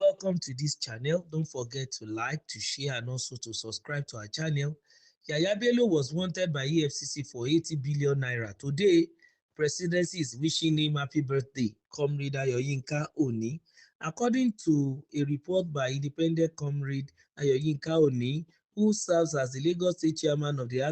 welcome to this channel. Don't forget to like, to share, and also to subscribe to our channel. Yahaya Bello was wanted by Efcc for 80 billion naira. Today, Presidency is wishing him happy birthday, Comrade Ayoyinka Oni. According to a report by independent Comrade Ayoyinka Oni, who serves as the Lagos State Chairman of the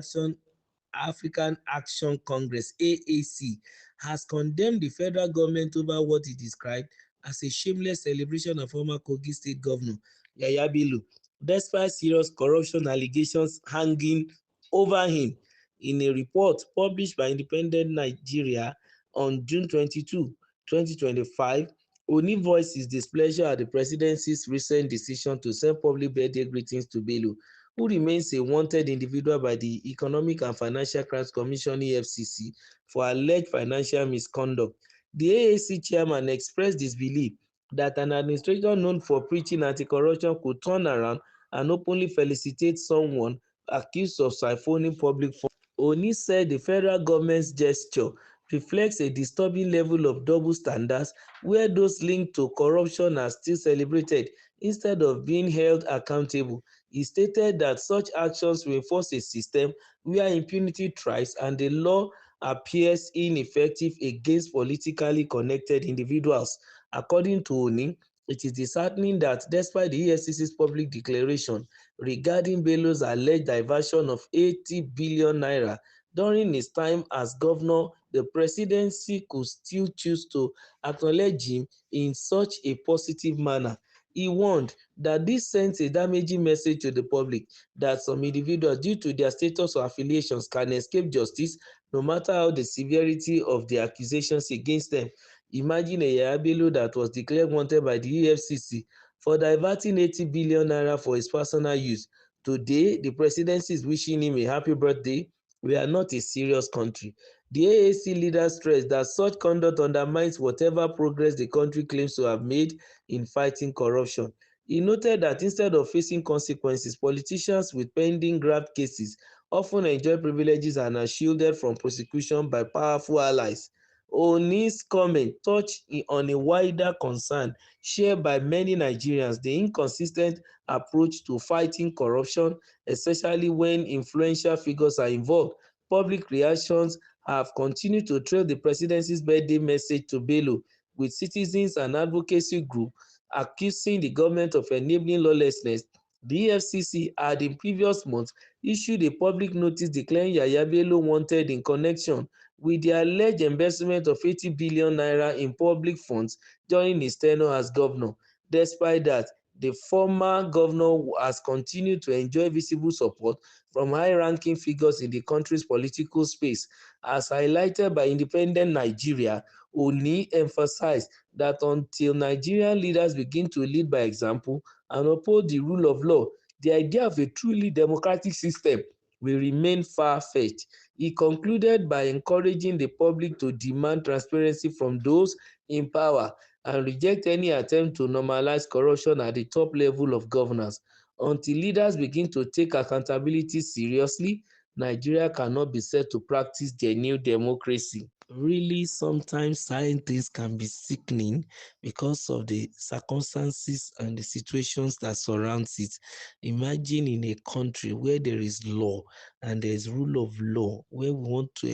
African Action Congress (AAC), has condemned the federal government over what he described as a shameless celebration of former Kogi State Governor Yahaya Bello, despite serious corruption allegations hanging over him. In a report published by Independent Nigeria on June 22, 2025, Oni voiced his displeasure at the presidency's recent decision to send public birthday greetings to Bello, who remains a wanted individual by the Economic and Financial Crimes Commission (EFCC) for alleged financial misconduct. The AAC chairman expressed his belief that an administrator known for preaching anti-corruption could turn around and openly felicitate someone accused of siphoning public funds. Oni said the federal government's gesture reflects a disturbing level of double standards where those linked to corruption are still celebrated instead of being held accountable. He stated that such actions reinforce a system where impunity thrives and the law appears ineffective against politically connected individuals. According to Oni, it is disheartening that despite the EFCC's public declaration regarding Bello's alleged diversion of 80 billion naira during his time as governor, the presidency could still choose to acknowledge him in such a positive manner. He warned that this sends a damaging message to the public that some individuals, due to their status or affiliations, can escape justice no matter how the severity of the accusations against them. Imagine a Yahaya Bello that was declared wanted by the EFCC for diverting 80 billion naira for his personal use. Today, the presidency is wishing him a happy birthday. We are not a serious country. The AAC leader stressed that such conduct undermines whatever progress the country claims to have made in fighting corruption. He noted that instead of facing consequences, politicians with pending graft cases often enjoy privileges and are shielded from prosecution by powerful allies. Oni's comment touched on a wider concern shared by many Nigerians: the inconsistent approach to fighting corruption, especially when influential figures are involved. Public reactions have continued to trail the presidency's birthday message to Bello, with citizens and advocacy groups accusing the government of enabling lawlessness. The EFCC had in previous months issued a public notice declaring Yahaya Bello wanted in connection with the alleged embezzlement of 80 billion naira in public funds during his tenure as governor. Despite that, the former governor has continued to enjoy visible support from high-ranking figures in the country's political space. As highlighted by Independent Nigeria, Oni emphasized that until Nigerian leaders begin to lead by example and uphold the rule of law, the idea of a truly democratic system will remain far-fetched. He concluded by encouraging the public to demand transparency from those in power and reject any attempt to normalize corruption at the top level of governance. Until leaders begin to take accountability seriously, Nigeria cannot be said to practice genuine democracy. Really, sometimes certain things can be sickening because of the circumstances and the situations that surrounds it. Imagine in a country where there is law and there is rule of law, where we want to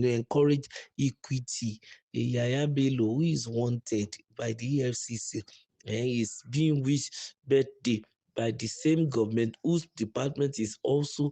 encourage equity. A Yahaya Bello, who is wanted by the EFCC, is being wished birthday by the same government whose department is also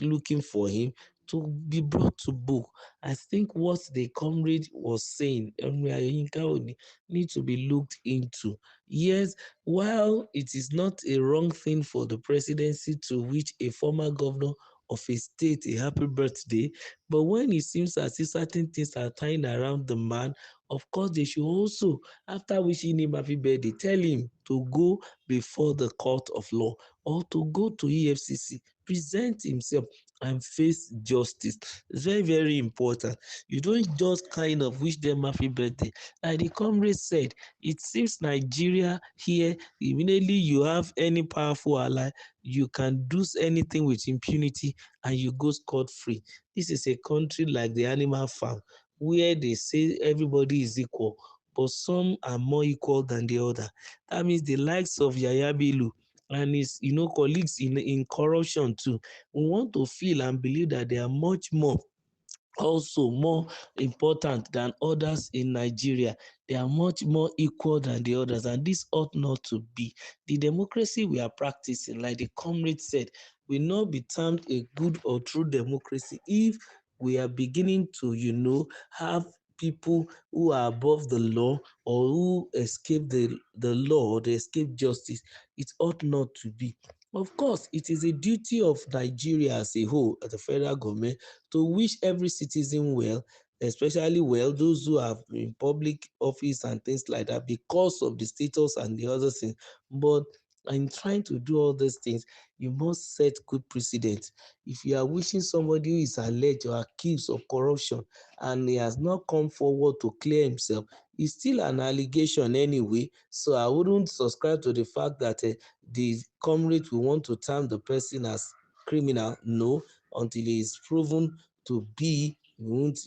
looking for him to be brought to book. I think what the comrade was saying, need to be looked into. Yes, while it is not a wrong thing for the presidency to wish a former governor of a state a happy birthday, but when it seems as if certain things are tying around the man, of course they should also, after wishing him happy birthday, tell him to go before the court of law or to go to EFCC, present himself and face justice. It's very, very important. You don't just kind of wish them happy birthday. Like the comrade said, it seems Nigeria here, immediately you have any powerful ally, you can do anything with impunity and you go scot-free. This is a country like the animal farm where they say everybody is equal, but some are more equal than the other. That means the likes of Yahaya Bello and his colleagues in corruption too. We want to feel and believe that they are much more also more important than others in Nigeria. They are much more equal than the others, and this ought not to be. The democracy we are practicing, like the comrade said, will not be termed a good or true democracy if we are beginning to, have people who are above the law or who escape the law or they escape justice. It ought not to be. Of course, it is a duty of Nigeria as a whole, as the federal government, to wish every citizen well, especially well those who are in public office and things like that because of the status and the other things. But in trying to do all these things, you must set good precedent. If you are wishing somebody who is alleged or accused of corruption and he has not come forward to clear himself, it's still an allegation anyway. So I wouldn't subscribe to the fact that the comrade will want to term the person as criminal. No, until he is proven to be, you won't,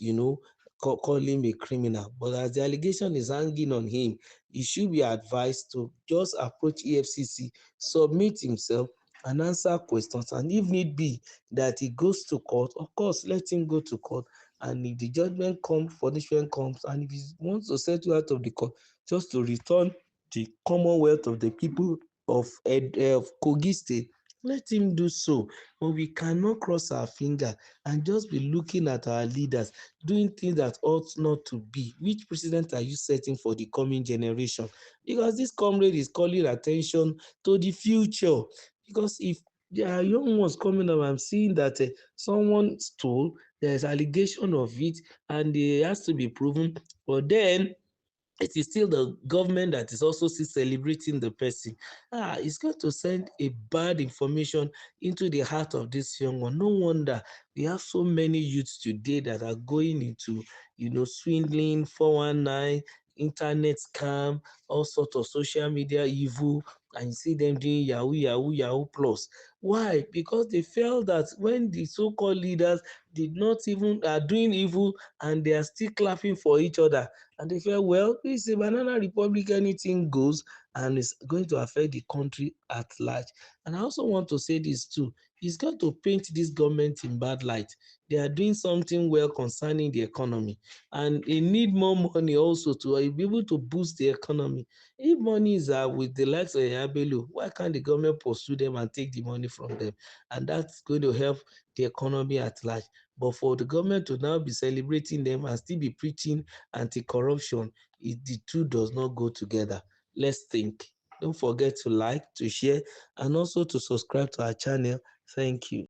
call him a criminal. But as the allegation is hanging on him, he should be advised to just approach EFCC, submit himself, and answer questions. And if need be that he goes to court, of course, let him go to court. And if the judgment comes, punishment comes, and if he wants to settle out of the court, just to return the commonwealth of the people of Kogi State, let him do so. But we cannot cross our finger and just be looking at our leaders doing things that ought not to be. Which precedent are you setting for the coming generation? Because this comrade is calling attention to the future. Because if there are young ones coming up, I'm seeing that someone stole, there's allegation of it, and it has to be proven. But then it is still the government that is also still celebrating the person. It's going to send a bad information into the heart of this young one. No wonder we have so many youths today that are going into, swindling, 419, internet scam, all sorts of social media evil, and you see them doing Yahoo, Yahoo, Yahoo Plus. Why? Because they felt that when the so-called leaders did not even are doing evil and they are still clapping for each other, and they felt, well, this is a banana republic, anything goes, and it's going to affect the country at large. And I also want to say this too. It's got to paint this government in bad light. They are doing something well concerning the economy, and they need more money also to be able to boost the economy. If money is with the likes of Bello, why can't the government pursue them and take the money from them? And that's going to help the economy at large. But for the government to now be celebrating them and still be preaching anti-corruption, the two does not go together. Let's think. Don't forget to like, to share, and also to subscribe to our channel. Thank you.